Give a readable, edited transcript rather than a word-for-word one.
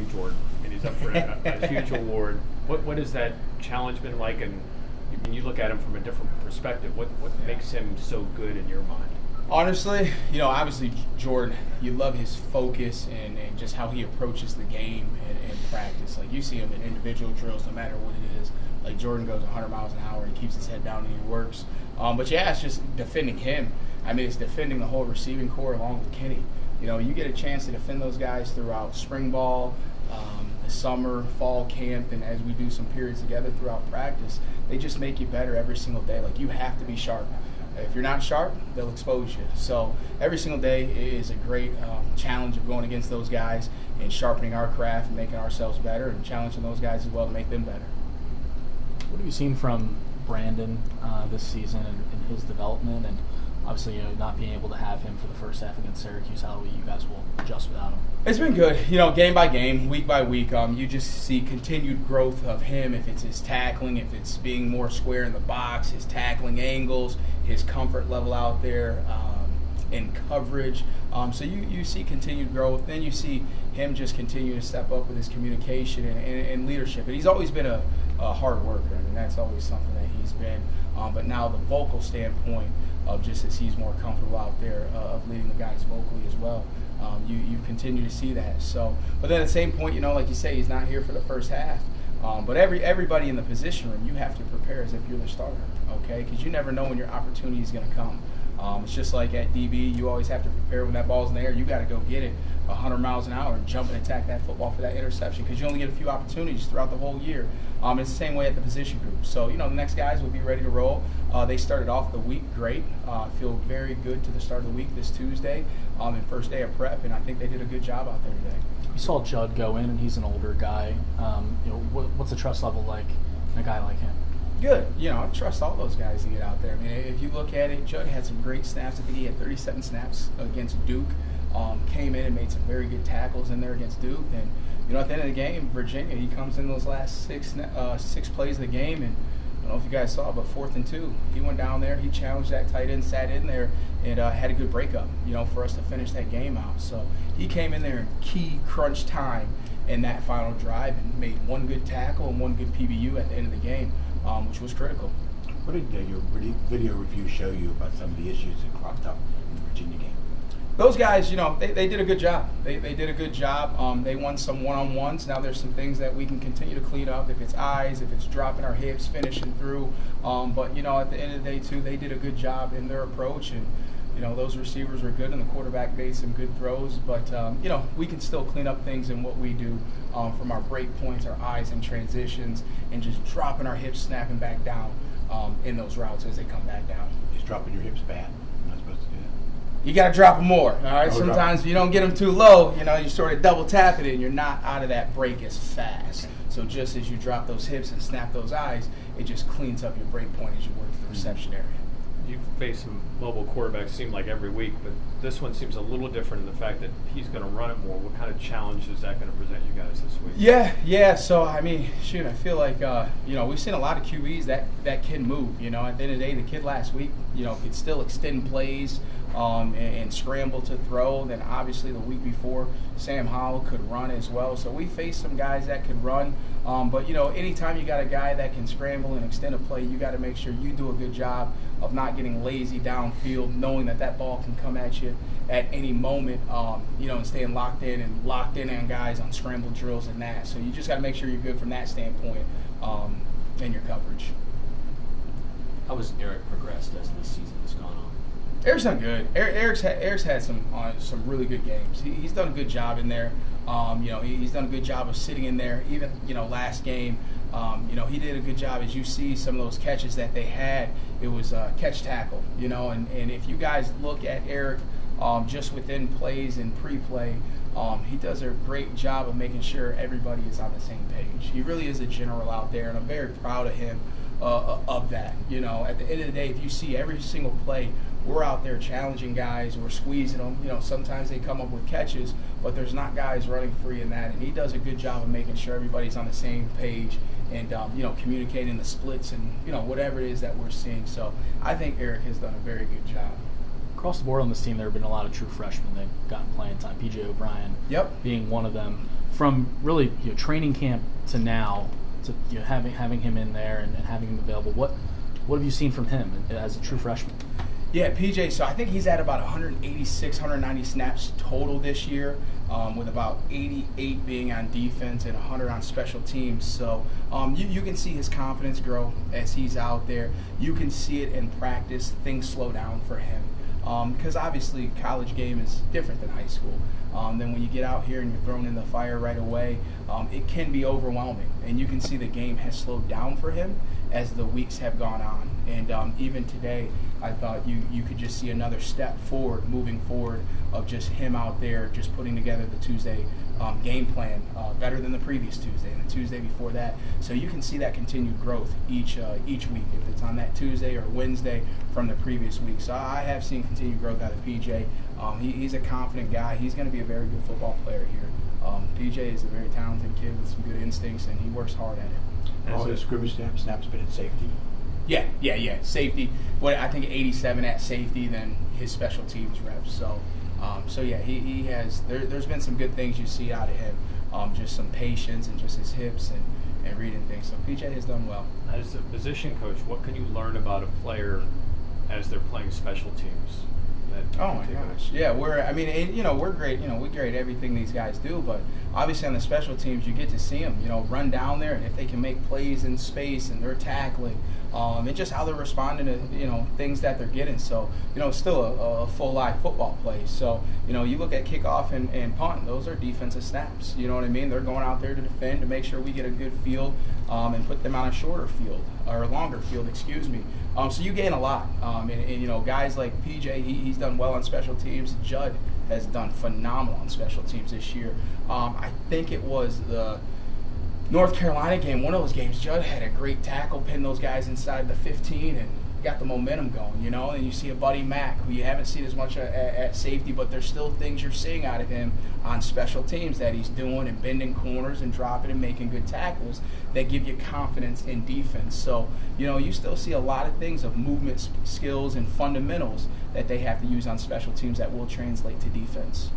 Jordan, and he's up for a huge award. What has that challenge been like? And when you look at him from a different perspective, what makes him so good in your mind? Honestly, obviously Jordan, you love his focus and just how he approaches the game and practice. Like, you see him in individual drills, no matter what it is. Like, Jordan goes 100 miles an hour and keeps his head down and he works. But yeah, it's just defending him. I mean, it's defending the whole receiving core along with Kenny. You get a chance to defend those guys throughout spring ball, the summer, fall camp, and as we do some periods together throughout practice, they just make you better every single day. Like, you have to be sharp. If you're not sharp, they'll expose you. So every single day is a great challenge of going against those guys and sharpening our craft and making ourselves better and challenging those guys as well to make them better. What have you seen from Brandon this season and his development, and obviously not being able to have him for the first half against Syracuse? How you guys will adjust without him? It's been good. Game by game, week by week, you just see continued growth of him. If it's his tackling, if it's being more square in the box, his tackling angles, his comfort level out there, in coverage. So you see continued growth. Then you see him just continue to step up with his communication and leadership. And he's always been a hard worker. I mean, that's always something that he's been. But now the vocal standpoint of just as he's more comfortable out there of leading the guys vocally as well. You continue to see that. So, but then at the same point, like you say, he's not here for the first half. But everybody in the position room, you have to prepare as if you're the starter, okay? Because you never know when your opportunity is going to come. It's just like at DB, you always have to prepare when that ball's in the air. You got to go get it 100 miles an hour and jump and attack that football for that interception, because you only get a few opportunities throughout the whole year. It's the same way at the position group. So, the next guys will be ready to roll. They started off the week great. Feel very good to the start of the week this Tuesday and first day of prep, and I think they did a good job out there today. You saw Judd go in, and he's an older guy. What's the trust level like in a guy like him? Good. I trust all those guys to get out there. I mean, if you look at it, Judd had some great snaps. I think he had 37 snaps against Duke. Came in and made some very good tackles in there against Duke. And, at the end of the game, Virginia, he comes in those last six plays of the game, and I don't know if you guys saw, but 4th and 2. He went down there, he challenged that tight end, sat in there, and had a good breakup, for us to finish that game out. So he came in there in key crunch time in that final drive and made one good tackle and one good PBU at the end of the game, which was critical. What did your video review show you about some of the issues that cropped up in the Virginia game? Those guys, they did a good job. They did a good job. They won some one-on-ones. Now there's some things that we can continue to clean up. If it's eyes, if it's dropping our hips, finishing through. But, at the end of the day, too, they did a good job in their approach. And, those receivers were good, and the quarterback made some good throws. But, we can still clean up things in what we do from our break points, our eyes and transitions, and just dropping our hips, snapping back down in those routes as they come back down. Is dropping your hips bad? You're not supposed to do that. You got to drop them more, all right? Sometimes if you don't get them too low, you sort of double tap it and you're not out of that break as fast. So just as you drop those hips and snap those eyes, it just cleans up your break point as you work the reception area. You face some mobile quarterbacks, seem like every week, but this one seems a little different in the fact that he's going to run it more. What kind of challenge is that going to present you guys this week? Yeah. So, I feel like, we've seen a lot of QBs that can move. At the end of the day, the kid last week, could still extend plays and scramble to throw. Then, obviously, the week before, Sam Howell could run as well. So, we faced some guys that could run. But, anytime you got a guy that can scramble and extend a play, you got to make sure you do a good job of not getting lazy downfield, knowing that ball can come at you at any moment, and staying locked in on guys on scramble drills and that. So you just got to make sure you're good from that standpoint in your coverage. How has Eric progressed as this season has gone on? Eric's done good. Eric's had some really good games. He's done a good job in there. He's done a good job of sitting in there. Even last game, he did a good job. As you see some of those catches that they had, it was catch tackle. And if you guys look at Eric just within plays and pre-play, he does a great job of making sure everybody is on the same page. He really is a general out there, and I'm very proud of him of that. At the end of the day, if you see every single play, we're out there challenging guys, we're squeezing them. Sometimes they come up with catches, but there's not guys running free in that. And he does a good job of making sure everybody's on the same page and, communicating the splits and, whatever it is that we're seeing. So I think Eric has done a very good job. Across the board on this team, there have been a lot of true freshmen that have gotten playing time. P.J. O'Brien Yep. being one of them. from really training camp to now, to having him in there and having him available, what have you seen from him as a true freshman? Yeah, PJ, so I think he's at about 186, 190 snaps total this year, with about 88 being on defense and 100 on special teams. So you can see his confidence grow as he's out there. You can see it in practice. Things slow down for him. Because obviously college game is different than high school. Then when you get out here and you're thrown in the fire right away, it can be overwhelming. And you can see the game has slowed down for him as the weeks have gone on. And even today, I thought you could just see another step forward, moving forward, of just him out there just putting together the Tuesday game plan better than the previous Tuesday and the Tuesday before that. So you can see that continued growth each week, if it's on that Tuesday or Wednesday from the previous week. So I have seen continued growth out of PJ. He's a confident guy. He's going to be a very good football player here. PJ is a very talented kid with some good instincts, and he works hard at it. All his scrimmage snaps been at safety? Yeah. Safety. I think 87 at safety, then his special teams reps. So yeah, he has. There's been some good things you see out of him. Just some patience and just his hips and reading things. So PJ has done well. As a position coach, what can you learn about a player as they're playing special teams? Oh my gosh, yeah. We're great. We grade everything these guys do, but obviously on the special teams, you get to see them, run down there, and if they can make plays in space and they're tackling, and just how they're responding to things that they're getting. So it's still a full live football play. So you look at kickoff and punt; those are defensive snaps. You know what I mean? They're going out there to defend to make sure we get a good field and put them on a shorter field or a longer field. Excuse me. So you gain a lot, and guys like PJ, he's done well on special teams. Judd has done phenomenal on special teams this year. I think it was the North Carolina game, one of those games, Judd had a great tackle, pinned those guys inside the 15 and got the momentum going, and you see a Buddy Mack, who you haven't seen as much at safety, but there's still things you're seeing out of him on special teams that he's doing and bending corners and dropping and making good tackles that give you confidence in defense. So, you still see a lot of things of movement skills and fundamentals that they have to use on special teams that will translate to defense.